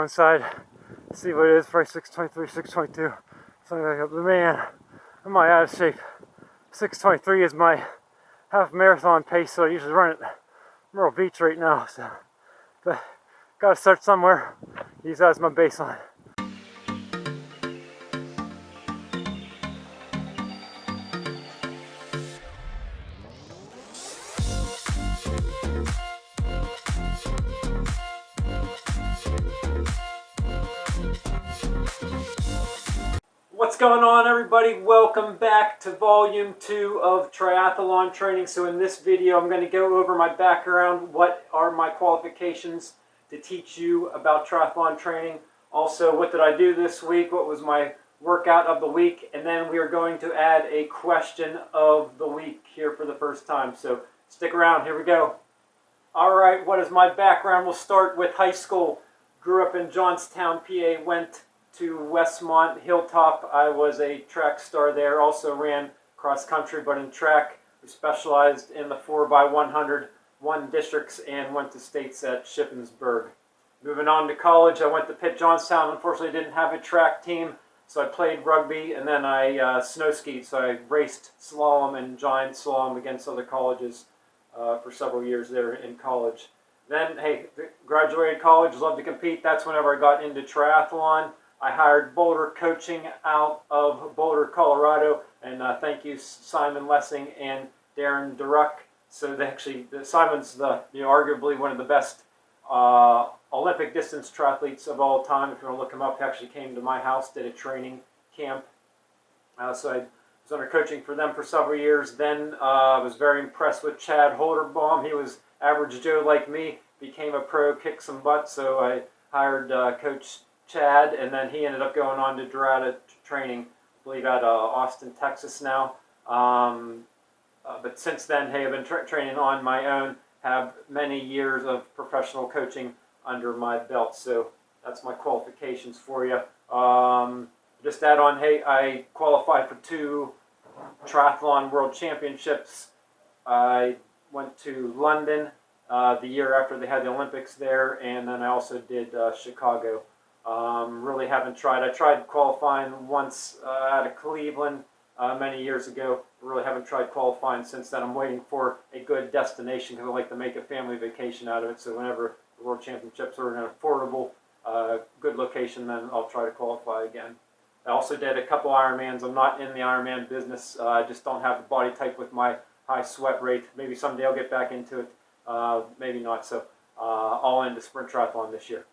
inside, see what it is, probably 6:23, 6:22, something like that. But man, am I out of shape. 6:23 is my half marathon pace, so I usually run at Myrtle Beach right now. So, but gotta start somewhere. Use that as my baseline. What's going on, everybody? Welcome back to volume 2 of triathlon training. So in this video I'm going to go over my background, what are my qualifications to teach you about triathlon training, also what did I do this week, what was my workout of the week, and then we are going to add a question of the week here for the first time. So stick around, here we go. Alright, what is my background? We'll start with high school. Grew up in Johnstown, PA, went to Westmont Hilltop. I was a track star there, also ran cross country, but in track we specialized in the 4x100, won districts and went to states at Shippensburg. Moving on to college, I went to Pitt Johnstown. Unfortunately didn't have a track team, so I played rugby and then I snow skied, so I raced slalom and giant slalom against other colleges for several years there in college. Then, hey, graduated college, loved to compete. That's whenever I got into triathlon. I hired Boulder Coaching out of Boulder, Colorado, and thank you Simon Lessing and Darren Duruck. So Simon's arguably one of the best Olympic distance triathletes of all time. If you want to look him up, he actually came to my house, did a training camp. So I was under coaching for them for several years. Then I was very impressed with Chad Holderbaum. He was average Joe like me, became a pro, kicked some butt, so I hired Coach Chad, and then he ended up going on to Dorada training, I believe at Austin, Texas now. But since then, hey, I've been training on my own, have many years of professional coaching under my belt, so that's my qualifications for you. Just add on, hey, I qualified for 2 triathlon world championships. I went to London the year after they had the Olympics there, and then I also did Chicago. Really haven't tried. I tried qualifying once out of Cleveland many years ago. Really haven't tried qualifying since then. I'm waiting for a good destination because I like to make a family vacation out of it. So whenever the World Championships are in an affordable, good location, then I'll try to qualify again. I also did a couple Ironmans. I'm not in the Ironman business. I just don't have the body type with my high sweat rate. Maybe someday I'll get back into it. Maybe not. So all into sprint triathlon this year.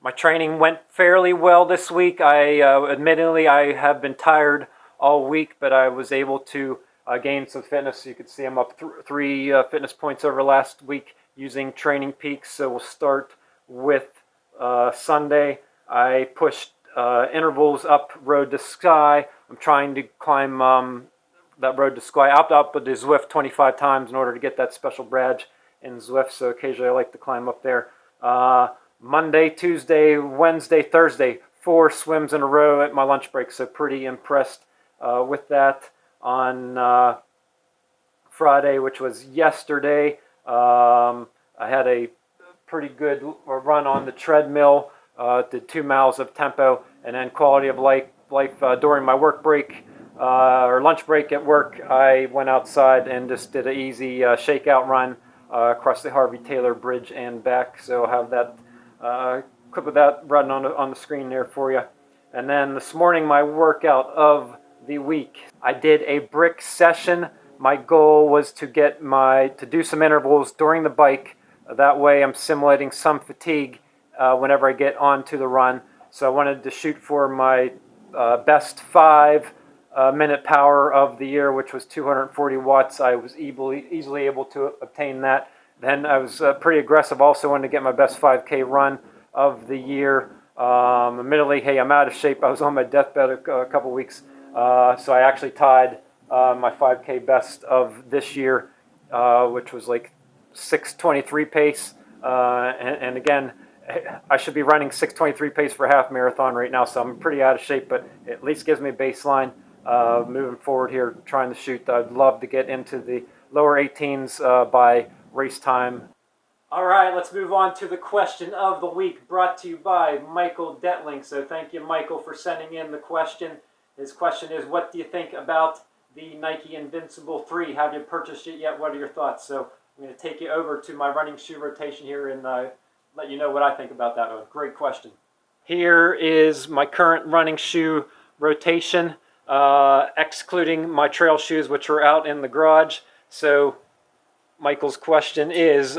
My training went fairly well this week. Admittedly, I have been tired all week, but I was able to gain some fitness. You can see I'm up 3 fitness points over last week using Training Peaks. So we'll start with Sunday. I pushed intervals up Road to Sky. I'm trying to climb that Road to Sky up with the Zwift 25 times in order to get that special badge in Zwift. So occasionally I like to climb up there. Monday, Tuesday, Wednesday, Thursday, 4 swims in a row at my lunch break, so pretty impressed with that. On Friday, which was yesterday, I had a pretty good run on the treadmill, did 2 miles of tempo, and then quality of life during my work break, or lunch break at work, I went outside and just did an easy shakeout run across the Harvey Taylor Bridge and back, so I'll have that clip of that running on the screen there for you. And then this morning, my workout of the week. I did a brick session. My goal was to do some intervals during the bike. That way I'm simulating some fatigue whenever I get onto the run. So I wanted to shoot for my best 5-minute power of the year, which was 240 watts. I was easily able to obtain that. Then I was pretty aggressive. Also wanted to get my best 5K run of the year. Admittedly, hey, I'm out of shape. I was on my deathbed a couple weeks. So I actually tied my 5K best of this year, which was like 6:23 pace. And again, I should be running 6:23 pace for half marathon right now, so I'm pretty out of shape, but at least gives me a baseline moving forward here, trying to shoot. I'd love to get into the lower 18s by race time. All right, let's move on to the question of the week, brought to you by Michael Detling. So thank you, Michael, for sending in the question. His question is, what do you think about the Nike Invincible 3? Have you purchased it yet? What are your thoughts? So I'm going to take you over to my running shoe rotation here and let you know what I think about that one. Great question. Here is my current running shoe rotation, excluding my trail shoes, which are out in the garage. So Michael's question is,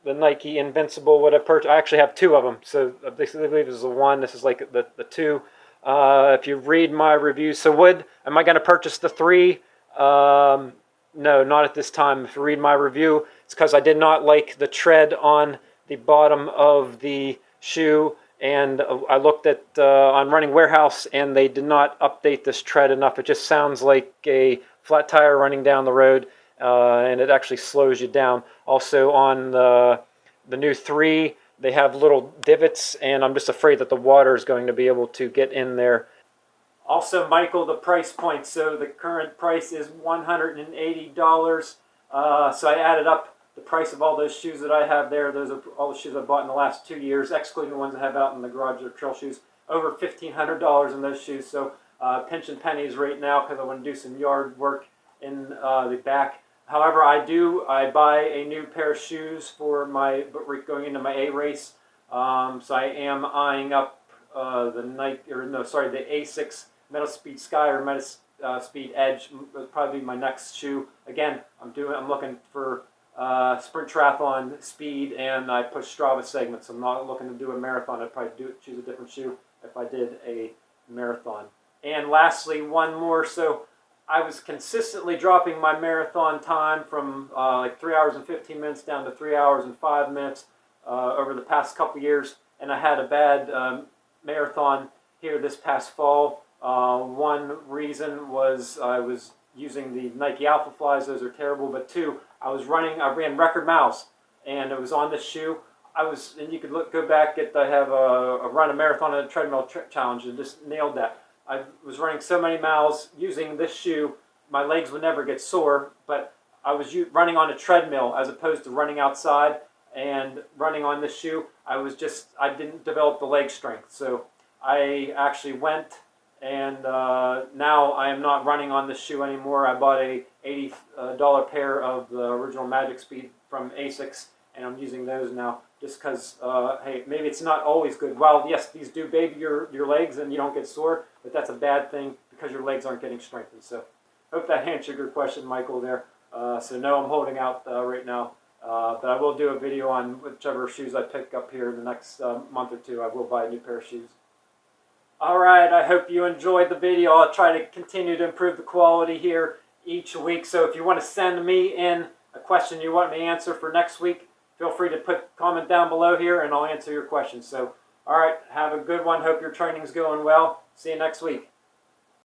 the Nike Invincible, what I purchased. I actually have two of them. So I believe this is the one. This is like the two. If you read my review, so am I going to purchase the 3? No, not at this time. If you read my review, it's because I did not like the tread on the bottom of the shoe, and I looked at on Running Warehouse, and they did not update this tread enough. It just sounds like a flat tire running down the road, and it actually slows you down. Also on the new 3, they have little divots, and I'm just afraid that the water is going to be able to get in there. Also, Michael, the price point. So the current price is $180. So I added up the price of all those shoes that I have there. Those are all the shoes I bought in the last 2 years, excluding the ones I have out in the garage, or trail shoes. Over $1,500 in those shoes. So pinching pennies right now because I want to do some yard work in the back. However, I buy a new pair of shoes for going into my A race. So I am eyeing up the A6 Metal Speed Sky or Metal Speed Edge. Will probably be my next shoe. Again, I'm looking for sprint triathlon speed, and I push Strava segments. I'm not looking to do a marathon. I'd probably choose a different shoe if I did a marathon. And lastly, one more. So I was consistently dropping my marathon time from like 3 hours and 15 minutes down to 3 hours and 5 minutes over the past couple years, and I had a bad marathon here this past fall. One reason was I was using the Nike Alpha Flies. Those are terrible. But 2, I ran record miles, and it was on this shoe. And you could go back I have a run a marathon and a treadmill challenge, and just nailed that. I was running so many miles using this shoe, my legs would never get sore, but I was running on a treadmill as opposed to running outside, and running on this shoe, I didn't develop the leg strength. So I actually went, and now I am not running on this shoe anymore. I bought a $80 pair of the original Magic Speed from ASICS, and I'm using those now just because, hey, maybe it's not always good. Well, yes, these do baby your legs and you don't get sore, but that's a bad thing because your legs aren't getting strengthened. So hope that answered your question, Michael, there. So no, I'm holding out right now, but I will do a video on whichever shoes I pick up here in the next month or 2. I will buy a new pair of shoes. All right, I hope you enjoyed the video. I'll try to continue to improve the quality here each week. So if you want to send me in a question you want me to answer for next week, feel free to comment down below here, and I'll answer your questions. So, all right, have a good one. Hope your training's going well. See you next week.